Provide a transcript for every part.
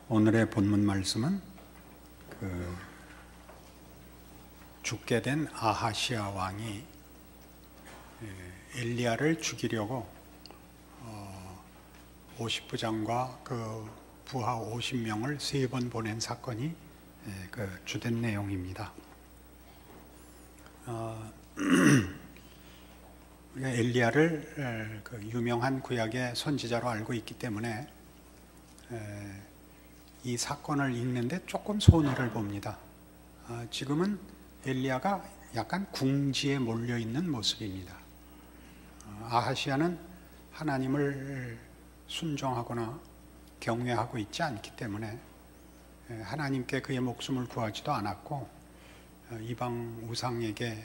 오늘의 본문 말씀은 죽게 된 아하시아 왕이 엘리야를 죽이려고 50부장과 그 부하 50명을 3번 보낸 사건이 주된 내용입니다. 우리가 엘리야를 유명한 구약의 선지자로 알고 있기 때문에 이 사건을 읽는데 조금 손해를 봅니다. 지금은 엘리야가 약간 궁지에 몰려있는 모습입니다. 아하시아는 하나님을 순종하거나 경외하고 있지 않기 때문에 하나님께 그의 목숨을 구하지도 않았고 이방 우상에게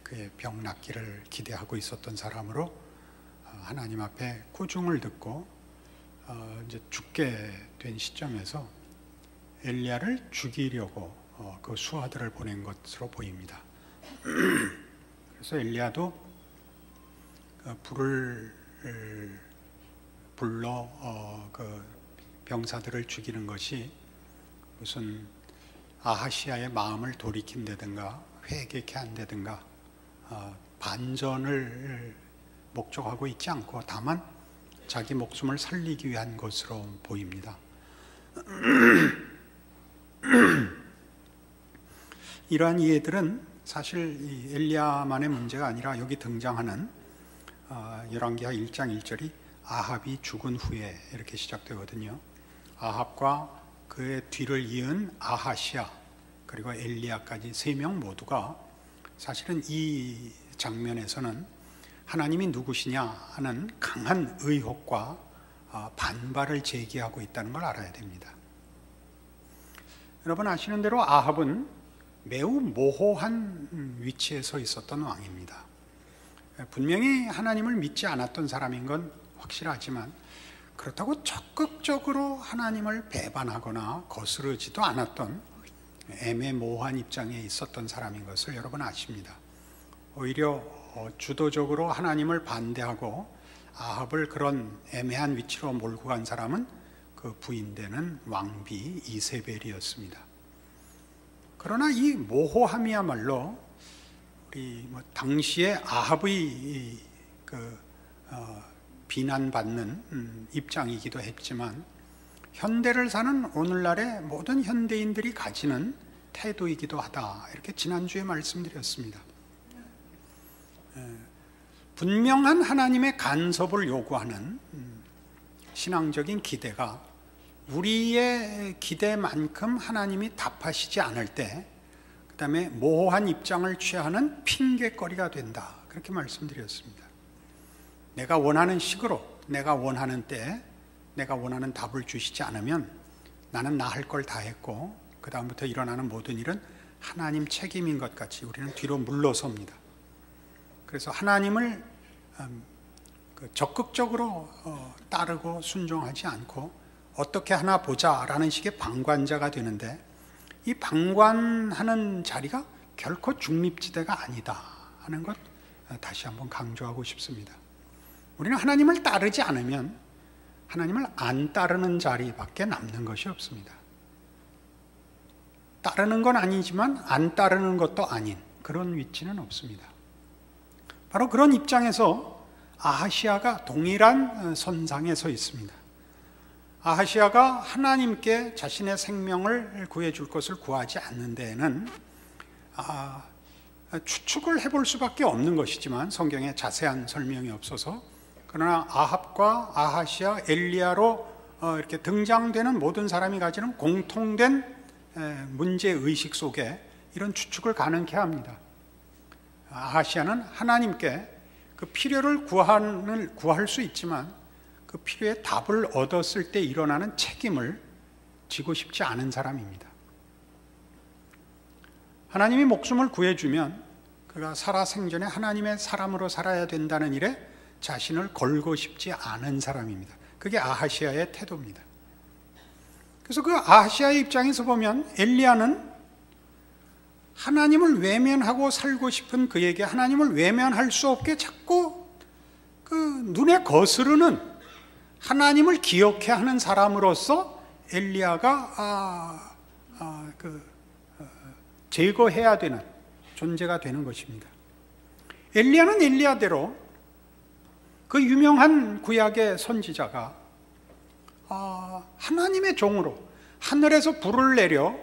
그의 병 낫기를 기대하고 있었던 사람으로 하나님 앞에 꾸중을 듣고 이제 죽게 된 시점에서 엘리야를 죽이려고 그 수하들을 보낸 것으로 보입니다. 그래서 엘리야도 불을 불러 그 병사들을 죽이는 것이 무슨 아하시아의 마음을 돌이킨다든가 회개케 한다든가 반전을 목적하고 있지 않고 다만 자기 목숨을 살리기 위한 것으로 보입니다. 이러한 이해들은 사실 엘리야만의 문제가 아니라 여기 등장하는 열왕기하 1장 1절이 아합이 죽은 후에 이렇게 시작되거든요. 아합과 그의 뒤를 이은 아하시아 그리고 엘리야까지 3명 모두가 사실은 이 장면에서는 하나님이 누구시냐 하는 강한 의혹과 반발을 제기하고 있다는 걸 알아야 됩니다. 여러분 아시는 대로 아합은 매우 모호한 위치에 서 있었던 왕입니다. 분명히 하나님을 믿지 않았던 사람인 건 확실하지만 그렇다고 적극적으로 하나님을 배반하거나 거스르지도 않았던 애매모호한 입장에 있었던 사람인 것을 여러분 아십니다. 오히려 주도적으로 하나님을 반대하고 아합을 그런 애매한 위치로 몰고 간 사람은 그 부인되는 왕비 이세벨이었습니다. 그러나 이 모호함이야말로 우리 당시에 아합의 비난받는 입장이기도 했지만 현대를 사는 오늘날의 모든 현대인들이 가지는 태도이기도 하다. 이렇게 지난주에 말씀드렸습니다. 분명한 하나님의 간섭을 요구하는 신앙적인 기대가 우리의 기대만큼 하나님이 답하시지 않을 때 그 다음에 모호한 입장을 취하는 핑계거리가 된다. 그렇게 말씀드렸습니다. 내가 원하는 식으로 내가 원하는 때에 내가 원하는 답을 주시지 않으면 나는 나 할 걸 다 했고 그 다음부터 일어나는 모든 일은 하나님 책임인 것 같이 우리는 뒤로 물러섭니다. 그래서 하나님을 적극적으로 따르고 순종하지 않고 어떻게 하나 보자라는 식의 방관자가 되는데 이 방관하는 자리가 결코 중립지대가 아니다 하는 것 다시 한번 강조하고 싶습니다. 우리는 하나님을 따르지 않으면 하나님을 안 따르는 자리밖에 남는 것이 없습니다. 따르는 건 아니지만 안 따르는 것도 아닌 그런 위치는 없습니다. 바로 그런 입장에서 아하시아가 동일한 선상에 서 있습니다. 아하시아가 하나님께 자신의 생명을 구해줄 것을 구하지 않는 데에는 추측을 해볼 수밖에 없는 것이지만 성경에 자세한 설명이 없어서 그러나 아합과 아하시아, 엘리야로 이렇게 등장되는 모든 사람이 가지는 공통된 문제의식 속에 이런 추측을 가능케 합니다. 아하시아는 하나님께 그 필요를 구할 수 있지만 그 필요의 답을 얻었을 때 일어나는 책임을 지고 싶지 않은 사람입니다. 하나님이 목숨을 구해주면 그가 살아생전에 하나님의 사람으로 살아야 된다는 일에 자신을 걸고 싶지 않은 사람입니다. 그게 아하시아의 태도입니다. 그래서 그 아하시아의 입장에서 보면 엘리야는 하나님을 외면하고 살고 싶은 그에게 하나님을 외면할 수 없게 자꾸 그 눈에 거스르는 하나님을 기억해 하는 사람으로서 엘리야가 제거해야 되는 존재가 되는 것입니다. 엘리야는 엘리야대로 그 유명한 구약의 선지자가 하나님의 종으로 하늘에서 불을 내려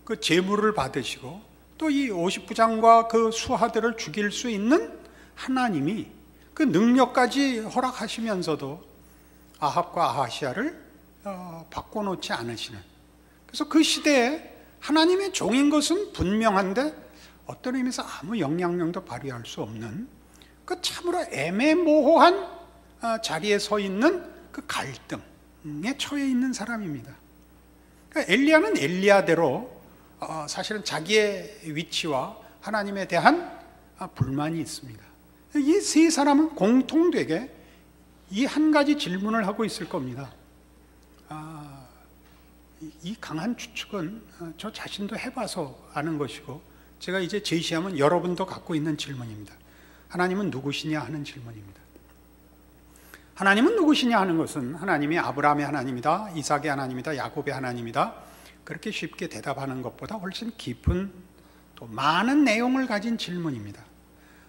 그 제물을 받으시고 또 이 50부장과 그 수하들을 죽일 수 있는 하나님이 그 능력까지 허락하시면서도 아합과 아하시아를 바꿔놓지 않으시는, 그래서 그 시대에 하나님의 종인 것은 분명한데 어떤 의미에서 아무 영향력도 발휘할 수 없는 그 참으로 애매모호한 자리에 서 있는 그 갈등에 처해 있는 사람입니다. 그러니까 엘리야는 엘리야대로 사실은 자기의 위치와 하나님에 대한 불만이 있습니다. 이 세 사람은 공통되게 이 한 가지 질문을 하고 있을 겁니다. 이 강한 추측은 저 자신도 해봐서 아는 것이고, 제가 이제 제시하면 여러분도 갖고 있는 질문입니다. 하나님은 누구시냐 하는 질문입니다. 하나님은 누구시냐 하는 것은 하나님이 아브라함의 하나님이다, 이삭의 하나님이다, 야곱의 하나님이다, 그렇게 쉽게 대답하는 것보다 훨씬 깊은 또 많은 내용을 가진 질문입니다.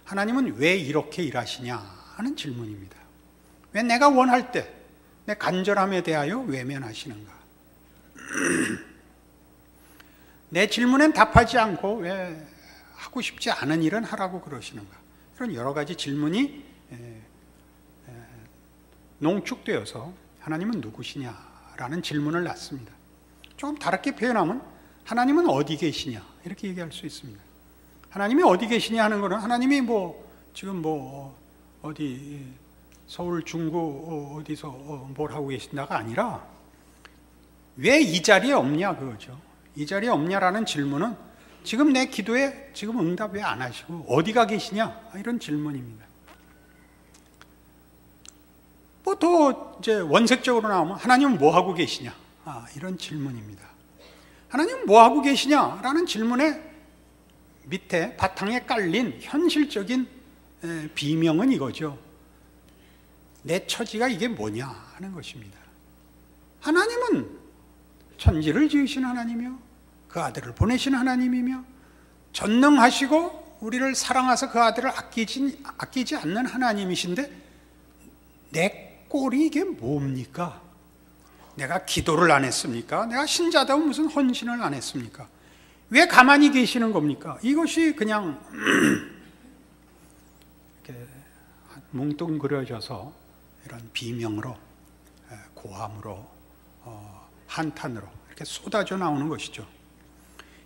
하나님은 왜 이렇게 일하시냐 하는 질문입니다. 왜 내가 원할 때 내 간절함에 대하여 외면하시는가? 내 질문엔 답하지 않고 왜 하고 싶지 않은 일은 하라고 그러시는가? 이런 여러 가지 질문이 농축되어서 하나님은 누구시냐라는 질문을 낳습니다. 조금 다르게 표현하면 하나님은 어디 계시냐 이렇게 얘기할 수 있습니다. 하나님이 어디 계시냐 하는 것은 하나님이 지금 어디 서울 중구 어디서 뭘 하고 계신다가 아니라 왜 이 자리에 없냐 그거죠. 이 자리에 없냐라는 질문은 지금 내 기도에 지금 응답 왜 안 하시고 어디가 계시냐 이런 질문입니다. 더 이제 원색적으로 나오면 하나님은 뭐 하고 계시냐 이런 질문입니다. 하나님은 뭐 하고 계시냐라는 질문의 밑에 바탕에 깔린 현실적인 비명은 이거죠. 내 처지가 이게 뭐냐 하는 것입니다. 하나님은 천지를 지으신 하나님이며 그 아들을 보내신 하나님이며 전능하시고 우리를 사랑하사 그 아들을 아끼지 않는 하나님이신데 내 꼴이 이게 뭡니까? 내가 기도를 안 했습니까? 내가 신자다운 무슨 헌신을 안 했습니까? 왜 가만히 계시는 겁니까? 이것이 그냥 이렇게 뭉뚱그려져서 이런 비명으로, 고함으로, 한탄으로 이렇게 쏟아져 나오는 것이죠.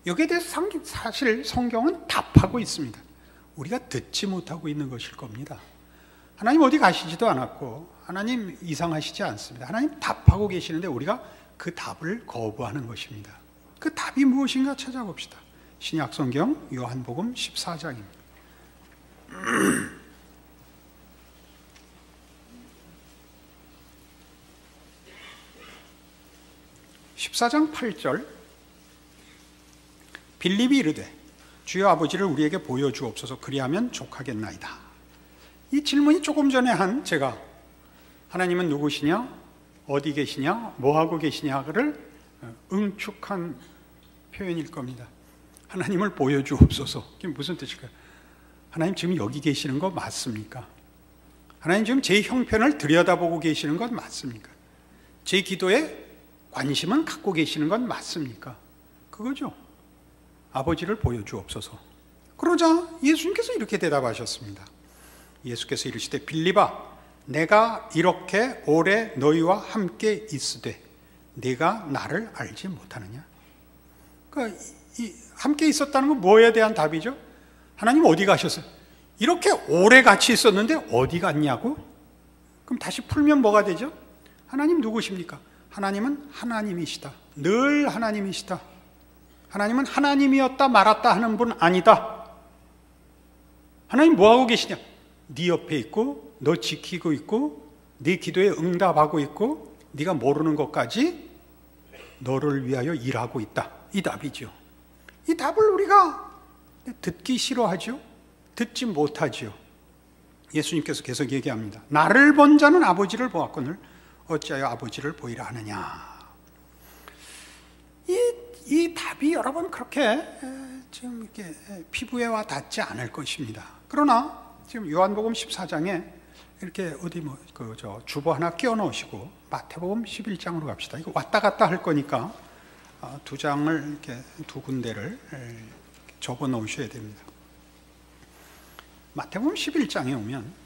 여기에 대해서 사실 성경은 답하고 있습니다. 우리가 듣지 못하고 있는 것일 겁니다. 하나님 어디 가시지도 않았고 하나님 이상하시지 않습니다. 하나님 답하고 계시는데 우리가 그 답을 거부하는 것입니다. 그 답이 무엇인가 찾아봅시다. 신약 성경 요한복음 14장입니다. 14장 8절 빌립이 이르되 주여 아버지를 우리에게 보여주옵소서 그리하면 족하겠나이다. 이 질문이 조금 전에 한 제가 하나님은 누구시냐, 어디 계시냐, 뭐하고 계시냐를 응축한 표현일 겁니다. 하나님을 보여주옵소서. 이게 무슨 뜻일까요? 하나님 지금 여기 계시는 거 맞습니까? 하나님 지금 제 형편을 들여다보고 계시는 건 맞습니까? 제 기도에 관심은 갖고 계시는 건 맞습니까? 그거죠. 아버지를 보여주옵소서. 그러자 예수님께서 이렇게 대답하셨습니다. 예수께서 이르시되 빌립아 내가 이렇게 오래 너희와 함께 있으되 네가 나를 알지 못하느냐? 그러니까 함께 있었다는 건 뭐에 대한 답이죠? 하나님 어디 가셨어요? 이렇게 오래 같이 있었는데 어디 갔냐고? 그럼 다시 풀면 뭐가 되죠? 하나님 누구십니까? 하나님은 하나님이시다. 늘 하나님이시다. 하나님은 하나님이었다 말았다 하는 분 아니다. 하나님 뭐하고 계시냐? 네 옆에 있고 너 지키고 있고 네 기도에 응답하고 있고 네가 모르는 것까지 너를 위하여 일하고 있다. 이 답이죠. 이 답을 우리가 듣기 싫어하죠. 듣지 못하죠. 예수님께서 계속 얘기합니다. 나를 본 자는 아버지를 보았거늘 어찌하여 아버지를 보이라 하느냐. 이 답이 여러분 그렇게 지금 이렇게 피부에 와 닿지 않을 것입니다. 그러나 지금 요한복음 14장에 이렇게 어디 주보 하나 끼워 넣으시고 마태복음 11장으로 갑시다. 이거 왔다 갔다 할 거니까 두 장을 이렇게 두 군데를 적어 놓으셔야 됩니다. 마태복음 11장에 오면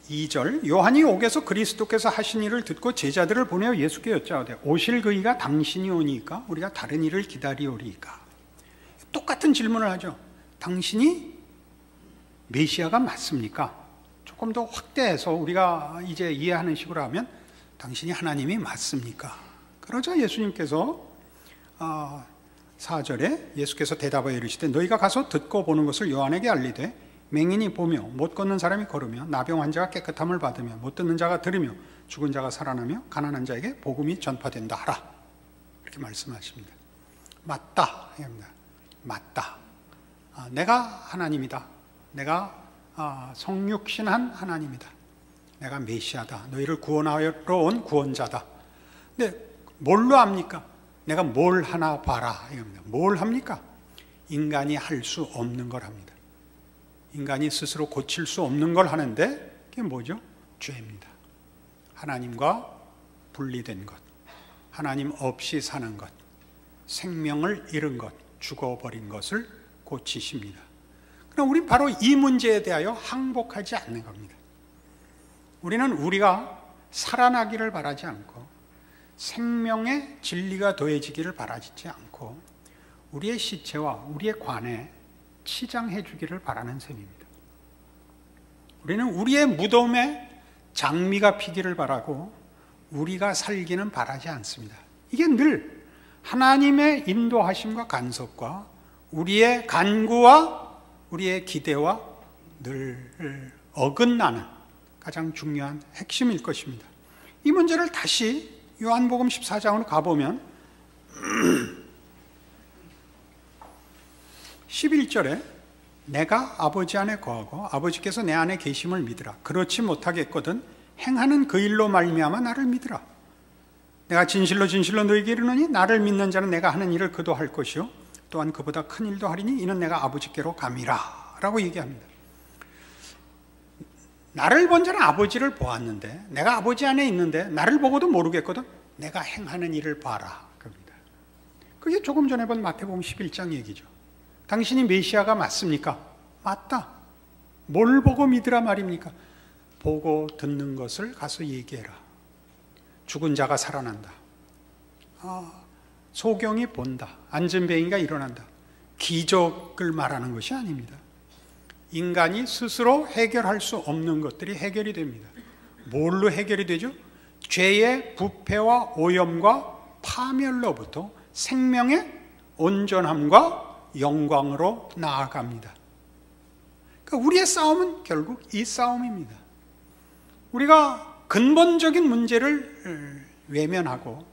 2절, 요한이 옥에서 그리스도께서 하신 일을 듣고 제자들을 보내어 예수께 여짜오되 오실 그이가 당신이 오니까 우리가 다른 일을 기다리오리이까. 똑같은 질문을 하죠. 당신이 메시아가 맞습니까? 조금 더 확대해서 우리가 이제 이해하는 식으로 하면 당신이 하나님이 맞습니까? 그러자 예수님께서 4절에 예수께서 대답하여 이르시되 너희가 가서 듣고 보는 것을 요한에게 알리되 맹인이 보며 못 걷는 사람이 걸으며 나병 환자가 깨끗함을 받으며 못 듣는 자가 들으며 죽은 자가 살아나며 가난한 자에게 복음이 전파된다 하라. 이렇게 말씀하십니다. 맞다. 맞다. 내가 하나님이다. 내가 성육신한 하나님이다. 내가 메시아다. 너희를 구원하러 온 구원자다. 근데 뭘로 합니까? 내가 뭘 하나 봐라. 이겁니다. 뭘 합니까? 인간이 할 수 없는 걸 합니다. 인간이 스스로 고칠 수 없는 걸 하는데 그게 뭐죠? 죄입니다. 하나님과 분리된 것, 하나님 없이 사는 것, 생명을 잃은 것, 죽어버린 것을 고치십니다. 그럼 우린 바로 이 문제에 대하여 항복하지 않는 겁니다. 우리는 우리가 살아나기를 바라지 않고 생명의 진리가 더해지기를 바라지 않고 우리의 시체와 우리의 관에 치장해 주기를 바라는 셈입니다. 우리는 우리의 무덤에 장미가 피기를 바라고 우리가 살기는 바라지 않습니다. 이게 늘 하나님의 인도하심과 간섭과 우리의 간구와 우리의 기대와 늘 어긋나는 가장 중요한 핵심일 것입니다. 이 문제를 다시 요한복음 14장으로 가보면 11절에 내가 아버지 안에 거하고 아버지께서 내 안에 계심을 믿으라. 그렇지 못하겠거든 행하는 그 일로 말미암아 나를 믿으라. 내가 진실로 진실로 너희에게 이르노니 나를 믿는 자는 내가 하는 일을 그도 할 것이요 또한 그보다 큰 일도 하리니 이는 내가 아버지께로 감이라 라고 얘기합니다. 나를 본 자는 아버지를 보았는데 내가 아버지 안에 있는데 나를 보고도 모르겠거든 내가 행하는 일을 봐라. 그게 조금 전에 본 마태복음 11장 얘기죠. 당신이 메시아가 맞습니까? 맞다. 뭘 보고 믿으라 말입니까? 보고 듣는 것을 가서 얘기해라. 죽은 자가 살아난다. 소경이 본다. 안전뱅이가 일어난다. 기적을 말하는 것이 아닙니다. 인간이 스스로 해결할 수 없는 것들이 해결이 됩니다. 뭘로 해결이 되죠? 죄의 부패와 오염과 파멸로부터 생명의 온전함과 영광으로 나아갑니다. 그러니까 우리의 싸움은 결국 이 싸움입니다. 우리가 근본적인 문제를 외면하고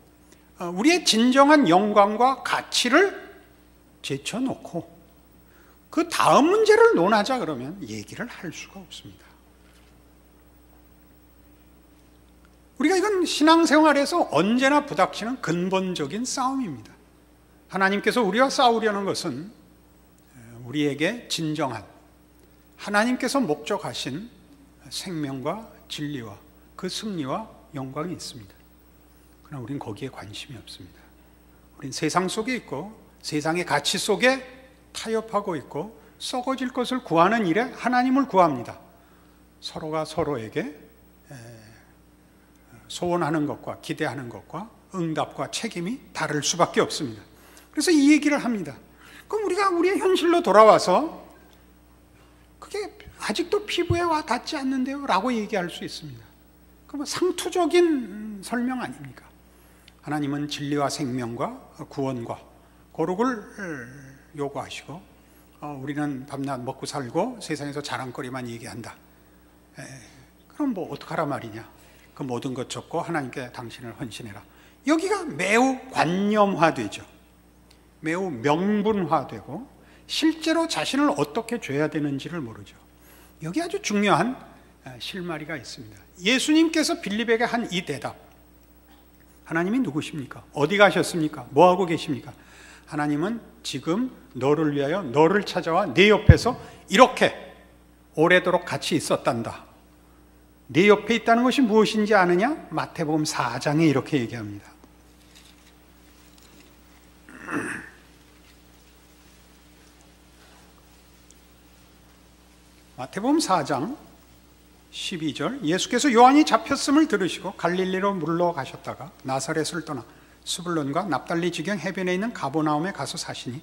우리의 진정한 영광과 가치를 제쳐놓고 그 다음 문제를 논하자 그러면 얘기를 할 수가 없습니다. 우리가 이건 신앙생활에서 언제나 부닥치는 근본적인 싸움입니다. 하나님께서 우리와 싸우려는 것은 우리에게 진정한 하나님께서 목적하신 생명과 진리와 그 승리와 영광이 있습니다. 그러나 우린 거기에 관심이 없습니다. 우린 세상 속에 있고 세상의 가치 속에 타협하고 있고 썩어질 것을 구하는 일에 하나님을 구합니다. 서로가 서로에게 소원하는 것과 기대하는 것과 응답과 책임이 다를 수밖에 없습니다. 그래서 이 얘기를 합니다. 그럼 우리가 우리의 현실로 돌아와서 그게 아직도 피부에 와 닿지 않는데요? 라고 얘기할 수 있습니다. 그럼 상투적인 설명 아닙니까? 하나님은 진리와 생명과 구원과 거룩을 요구하시고 우리는 밤낮 먹고 살고 세상에서 자랑거리만 얘기한다. 그럼 뭐 어떡하라 말이냐? 그 모든 것 접고 하나님께 당신을 헌신해라. 여기가 매우 관념화되죠. 매우 명분화되고 실제로 자신을 어떻게 죄야 되는지를 모르죠. 여기 아주 중요한 실마리가 있습니다. 예수님께서 빌립에게 한 이 대답, 하나님이 누구십니까? 어디 가셨습니까? 뭐 하고 계십니까? 하나님은 지금 너를 위하여 너를 찾아와 네 옆에서 이렇게 오래도록 같이 있었단다. 네 옆에 있다는 것이 무엇인지 아느냐? 마태복음 4장에 이렇게 얘기합니다. 마태복음 4장 12절, 예수께서 요한이 잡혔음을 들으시고 갈릴리로 물러가셨다가 나사렛을 떠나 스불론과 납달리 지경 해변에 있는 가버나움에 가서 사시니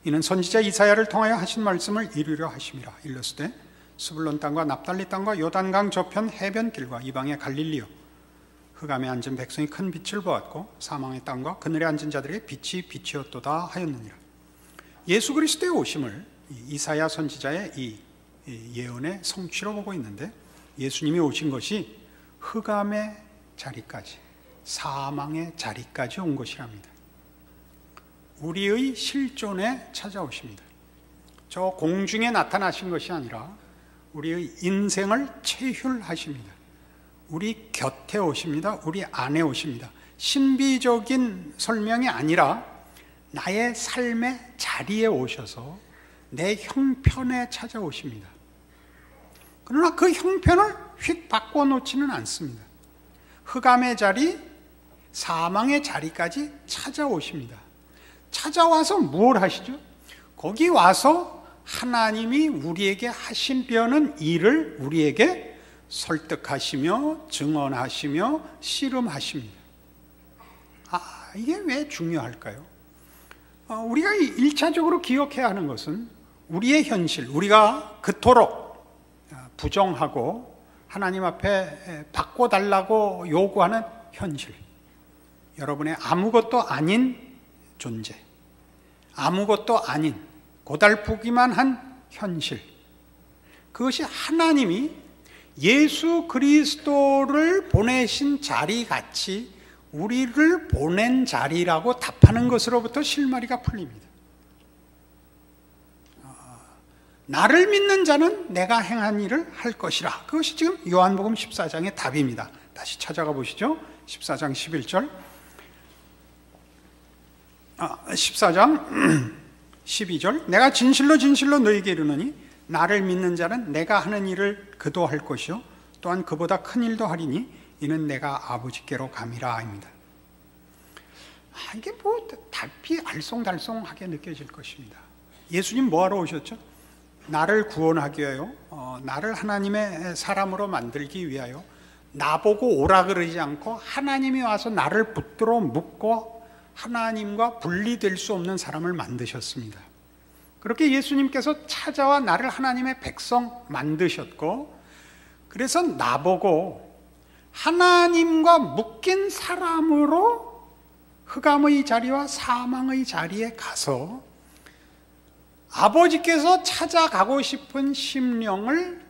이는 선지자 이사야를 통하여 하신 말씀을 이루려 하심이라. 일렀으되 스불론 땅과 납달리 땅과 요단강 저편 해변길과 이방의 갈릴리요, 흑암에 앉은 백성이 큰 빛을 보았고 사망의 땅과 그늘에 앉은 자들에게 빛이 빛이었도다 하였느니라. 예수 그리스도의 오심을 이사야 선지자의 이 예언의 성취로 보고 있는데, 예수님이 오신 것이 흑암의 자리까지, 사망의 자리까지 온 것이랍니다. 우리의 실존에 찾아오십니다. 저 공중에 나타나신 것이 아니라 우리의 인생을 체휼하십니다. 우리 곁에 오십니다. 우리 안에 오십니다. 신비적인 설명이 아니라 나의 삶의 자리에 오셔서 내 형편에 찾아오십니다. 그러나 그 형편을 휙 바꿔놓지는 않습니다. 흑암의 자리, 사망의 자리까지 찾아오십니다. 찾아와서 뭘 하시죠? 거기 와서 하나님이 우리에게 하시려는 일을 우리에게 설득하시며 증언하시며 씨름하십니다. 이게 왜 중요할까요? 우리가 1차적으로 기억해야 하는 것은 우리의 현실, 우리가 그토록 부정하고 하나님 앞에 바꿔달라고 요구하는 현실, 여러분의 아무것도 아닌 존재, 아무것도 아닌 고달프기만 한 현실, 그것이 하나님이 예수 그리스도를 보내신 자리같이 우리를 보낸 자리라고 답하는 것으로부터 실마리가 풀립니다. 나를 믿는 자는 내가 행한 일을 할 것이라. 그것이 지금 요한복음 14장의 답입니다. 다시 찾아가 보시죠. 14장 11절. 14장 12절. 내가 진실로 진실로 너희에게 이르노니 나를 믿는 자는 내가 하는 일을 그도 할 것이요 또한 그보다 큰 일도 하리니 이는 내가 아버지께로 감이라입니다. 이게 뭐 답이 알쏭달쏭하게 느껴질 것입니다. 예수님 뭐하러 오셨죠? 나를 구원하기 위하여, 나를 하나님의 사람으로 만들기 위하여 나보고 오라 그러지 않고 하나님이 와서 나를 붙들어 묶고 하나님과 분리될 수 없는 사람을 만드셨습니다. 그렇게 예수님께서 찾아와 나를 하나님의 백성 만드셨고, 그래서 나보고 하나님과 묶인 사람으로 흑암의 자리와 사망의 자리에 가서 아버지께서 찾아가고 싶은 심령을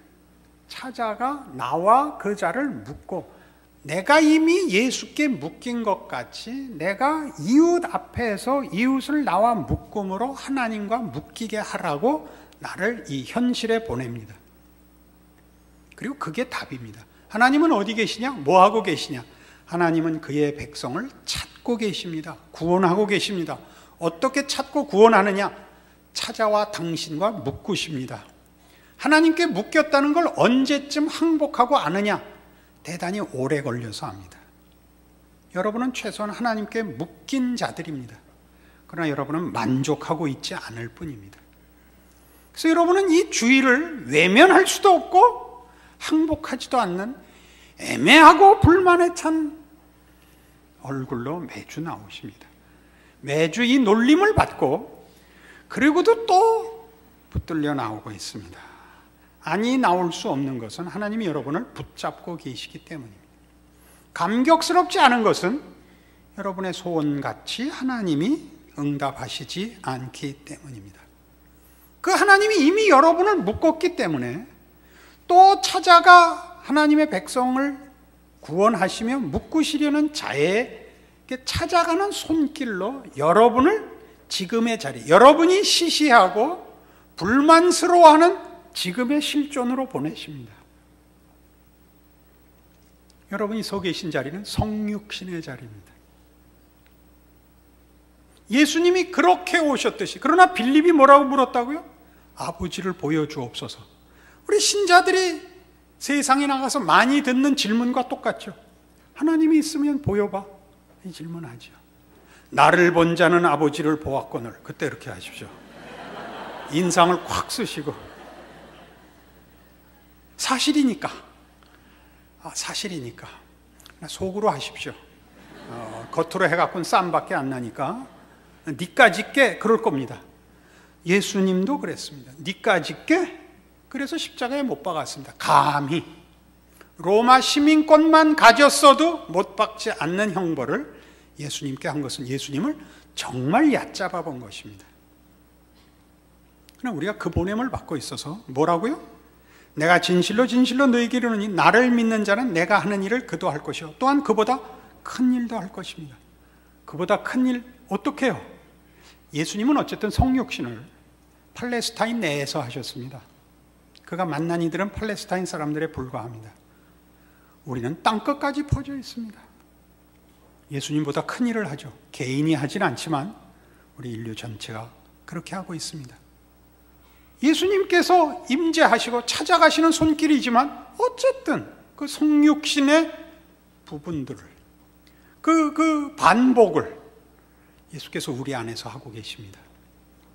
찾아가 나와 그 자를 묶고, 내가 이미 예수께 묶인 것 같이 내가 이웃 앞에서 이웃을 나와 묶음으로 하나님과 묶이게 하라고 나를 이 현실에 보냅니다. 그리고 그게 답입니다. 하나님은 어디 계시냐? 뭐 하고 계시냐? 하나님은 그의 백성을 찾고 계십니다. 구원하고 계십니다. 어떻게 찾고 구원하느냐? 찾아와 당신과 묶으십니다. 하나님께 묶였다는 걸 언제쯤 항복하고 아느냐? 대단히 오래 걸려서 합니다. 여러분은 최소한 하나님께 묶인 자들입니다. 그러나 여러분은 만족하고 있지 않을 뿐입니다. 그래서 여러분은 이 주의를 외면할 수도 없고 항복하지도 않는 애매하고 불만에 찬 얼굴로 매주 나오십니다. 매주 이 놀림을 받고 그리고도 또 붙들려 나오고 있습니다. 아니, 나올 수 없는 것은 하나님이 여러분을 붙잡고 계시기 때문입니다. 감격스럽지 않은 것은 여러분의 소원같이 하나님이 응답하시지 않기 때문입니다. 그 하나님이 이미 여러분을 묶었기 때문에 또 찾아가 하나님의 백성을 구원하시며 묶으시려는 자에게 찾아가는 손길로 여러분을 지금의 자리, 여러분이 시시하고 불만스러워하는 지금의 실존으로 보내십니다. 여러분이 서 계신 자리는 성육신의 자리입니다. 예수님이 그렇게 오셨듯이. 그러나 빌립이 뭐라고 물었다고요? 아버지를 보여주옵소서. 우리 신자들이 세상에 나가서 많이 듣는 질문과 똑같죠. 하나님이 있으면 보여봐, 이 질문하죠. 나를 본 자는 아버지를 보았거늘. 그때 이렇게 하십시오. 인상을 콱 쓰시고. 사실이니까. 사실이니까 속으로 하십시오. 겉으로 해갖고는 쌈밖에 안 나니까 니까짓게 그럴 겁니다. 예수님도 그랬습니다. 니까짓게 그래서 십자가에 못 박았습니다. 감히 로마 시민권만 가졌어도 못 박지 않는 형벌을 예수님께 한 것은 예수님을 정말 얕잡아 본 것입니다. 그러나 우리가 그 보냄을 받고 있어서 뭐라고요? 내가 진실로 진실로 너희에게 이르노니 나를 믿는 자는 내가 하는 일을 그도 할 것이요 또한 그보다 큰 일도 할 것입니다. 그보다 큰 일 어떻게 해요? 예수님은 어쨌든 성육신을 팔레스타인 내에서 하셨습니다. 그가 만난 이들은 팔레스타인 사람들에 불과합니다. 우리는 땅끝까지 퍼져 있습니다. 예수님보다 큰 일을 하죠. 개인이 하진 않지만 우리 인류 전체가 그렇게 하고 있습니다. 예수님께서 임재하시고 찾아가시는 손길이지만 어쨌든 그 성육신의 부분들을 그 반복을 예수께서 우리 안에서 하고 계십니다.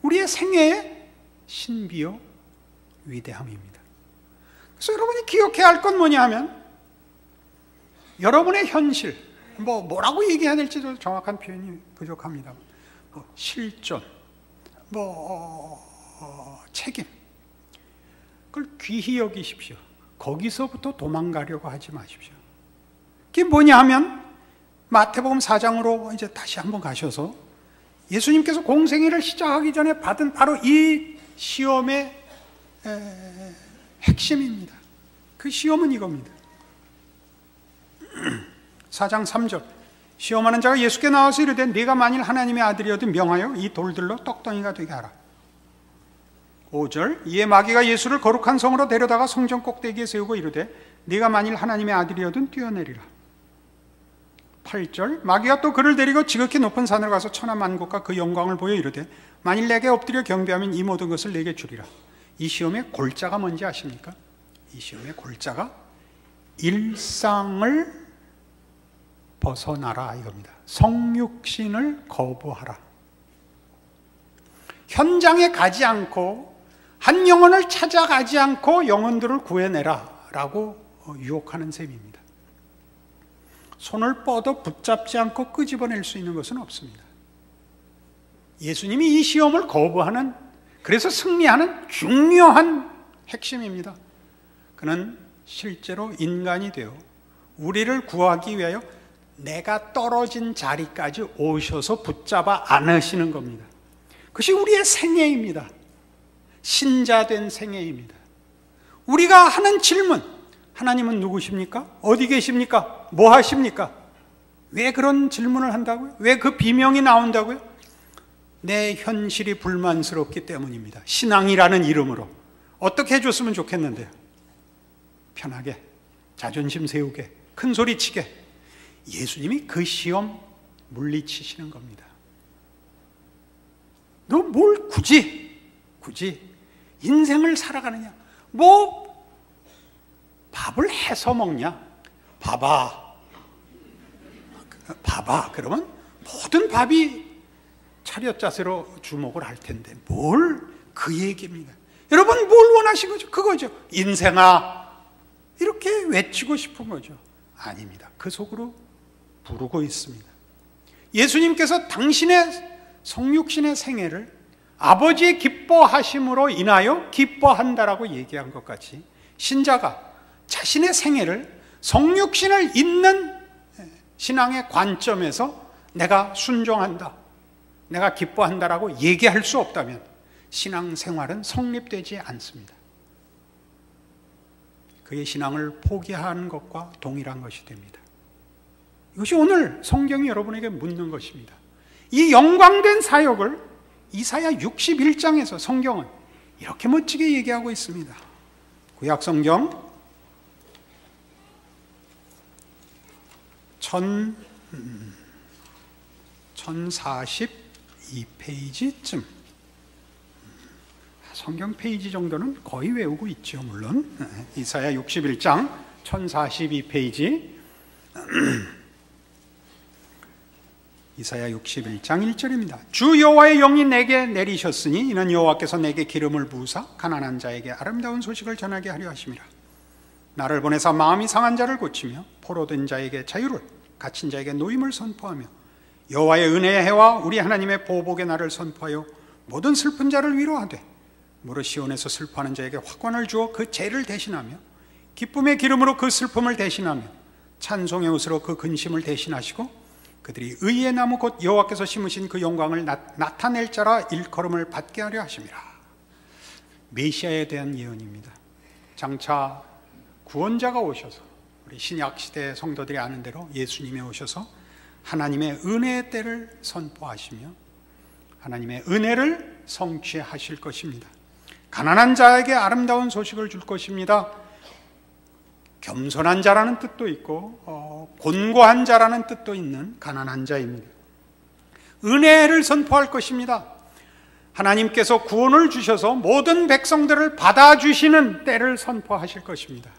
우리의 생애의 신비요 위대함입니다. 그래서 여러분이 기억해야 할 건 뭐냐 하면 여러분의 현실, 뭐라고 얘기해야 될지도 정확한 표현이 부족합니다. 실존, 책임, 그걸 귀히 여기십시오. 거기서부터 도망가려고 하지 마십시오. 그게 뭐냐 하면 마태복음 4장으로 이제 다시 한번 가셔서 예수님께서 공생애를 시작하기 전에 받은 바로 이 시험의 핵심입니다. 그 시험은 이겁니다. 4장 3절 시험하는 자가 예수께 나와서 이르되 네가 만일 하나님의 아들이어든 명하여 이 돌들로 떡덩이가 되게 하라. 5절 이에 마귀가 예수를 거룩한 성으로 데려다가 성전 꼭대기에 세우고 이르되 네가 만일 하나님의 아들이어든 뛰어내리라. 8절 마귀가 또 그를 데리고 지극히 높은 산으로 가서 천하만국과 그 영광을 보여 이르되 만일 내게 엎드려 경배하면 이 모든 것을 내게 주리라. 이 시험의 골자가 뭔지 아십니까? 이 시험의 골자가 일상을 벗어나라 이겁니다. 성육신을 거부하라. 현장에 가지 않고 한 영혼을 찾아가지 않고 영혼들을 구해내라 라고 유혹하는 셈입니다. 손을 뻗어 붙잡지 않고 끄집어낼 수 있는 것은 없습니다. 예수님이 이 시험을 거부하는, 그래서 승리하는 중요한 핵심입니다. 그는 실제로 인간이 되어 우리를 구하기 위하여 내가 떨어진 자리까지 오셔서 붙잡아 안으시는 겁니다. 그것이 우리의 생애입니다. 신자된 생애입니다. 우리가 하는 질문, 하나님은 누구십니까? 어디 계십니까? 뭐 하십니까? 왜 그런 질문을 한다고요? 왜 그 비명이 나온다고요? 내 현실이 불만스럽기 때문입니다. 신앙이라는 이름으로 어떻게 해줬으면 좋겠는데요? 편하게, 자존심 세우게, 큰 소리 치게. 예수님이 그 시험 물리치시는 겁니다. 너 뭘 굳이 인생을 살아가느냐? 뭐 밥을 해서 먹냐? 봐봐. 그러면 모든 밥이 차렷 자세로 주목을 할 텐데 뭘 그 얘기입니다. 여러분 뭘 원하신 거죠? 그거죠. 인생아 이렇게 외치고 싶은 거죠. 아닙니다. 그 속으로 부르고 있습니다. 예수님께서 당신의 성육신의 생애를 아버지의 기뻐하심으로 인하여 기뻐한다라고 얘기한 것 같이 신자가 자신의 생애를 성육신을 잇는 신앙의 관점에서 내가 순종한다, 내가 기뻐한다라고 얘기할 수 없다면 신앙생활은 성립되지 않습니다. 그의 신앙을 포기한 것과 동일한 것이 됩니다. 이것이 오늘 성경이 여러분에게 묻는 것입니다. 이 영광된 사역을 이사야 61장에서 성경은 이렇게 멋지게 얘기하고 있습니다. 구약 성경 1042 12페이지쯤, 성경 페이지 정도는 거의 외우고 있죠, 물론. 이사야 61장 1042페이지. 이사야 61장 1절입니다. 주 여호와의 영이 내게 내리셨으니 이는 여호와께서 내게 기름을 부으사 가난한 자에게 아름다운 소식을 전하게 하려 하심이라. 나를 보내사 마음이 상한 자를 고치며 포로된 자에게 자유를, 갇힌 자에게 노임을 선포하며 여호와의 은혜의 해와 우리 하나님의 보복의 날을 선포하여 모든 슬픈 자를 위로하되 무릇 시온에서 슬퍼하는 자에게 확관을 주어 그 죄를 대신하며 기쁨의 기름으로 그 슬픔을 대신하며 찬송의 옷으로 그 근심을 대신하시고 그들이 의의 나무 곧 여호와께서 심으신 그 영광을 나타낼 자라 일컬음을 받게 하려 하심이라. 메시아에 대한 예언입니다. 장차 구원자가 오셔서, 우리 신약시대 성도들이 아는 대로 예수님이 오셔서 하나님의 은혜의 때를 선포하시며 하나님의 은혜를 성취하실 것입니다. 가난한 자에게 아름다운 소식을 줄 것입니다. 겸손한 자라는 뜻도 있고 곤고한 자라는 뜻도 있는 가난한 자입니다. 은혜를 선포할 것입니다. 하나님께서 구원을 주셔서 모든 백성들을 받아주시는 때를 선포하실 것입니다.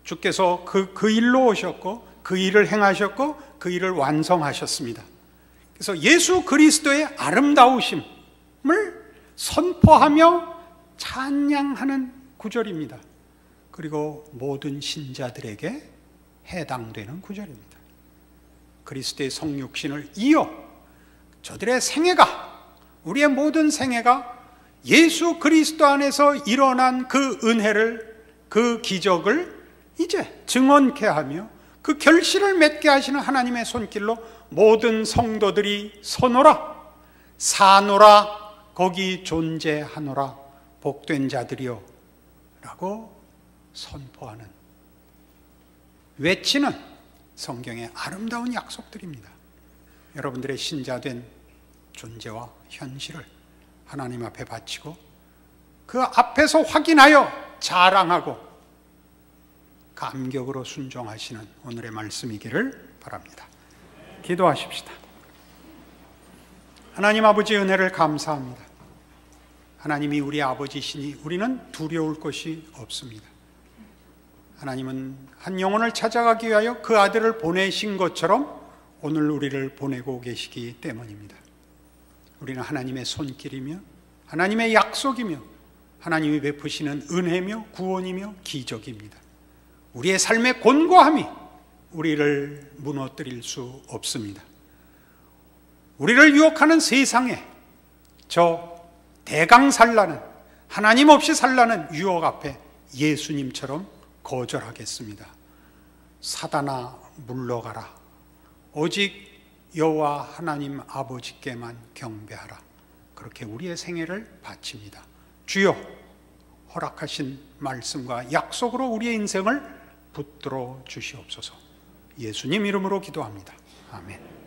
주께서 그 일로 오셨고 그 일을 행하셨고 그 일을 완성하셨습니다. 그래서 예수 그리스도의 아름다우심을 선포하며 찬양하는 구절입니다. 그리고 모든 신자들에게 해당되는 구절입니다. 그리스도의 성육신을 이어 저들의 생애가, 우리의 모든 생애가 예수 그리스도 안에서 일어난 그 은혜를, 그 기적을 이제 증언케 하며 그 결실을 맺게 하시는 하나님의 손길로 모든 성도들이 서노라, 사노라, 거기 존재하노라, 복된 자들이여 라고 선포하는, 외치는 성경의 아름다운 약속들입니다. 여러분들의 신자된 존재와 현실을 하나님 앞에 바치고 그 앞에서 확인하여 자랑하고 감격으로 순종하시는 오늘의 말씀이기를 바랍니다. 기도하십시다. 하나님 아버지, 은혜를 감사합니다. 하나님이 우리 아버지시니 우리는 두려울 것이 없습니다. 하나님은 한 영혼을 찾아가기 위하여 그 아들을 보내신 것처럼 오늘 우리를 보내고 계시기 때문입니다. 우리는 하나님의 손길이며 하나님의 약속이며 하나님이 베푸시는 은혜며 구원이며 기적입니다. 우리의 삶의 곤고함이 우리를 무너뜨릴 수 없습니다. 우리를 유혹하는 세상에 저 대강살라는, 하나님 없이 살라는 유혹 앞에 예수님처럼 거절하겠습니다. 사단아 물러가라. 오직 여호와 하나님 아버지께만 경배하라. 그렇게 우리의 생애를 바칩니다. 주여, 허락하신 말씀과 약속으로 우리의 인생을 붙들어 주시옵소서. 예수님 이름으로 기도합니다. 아멘.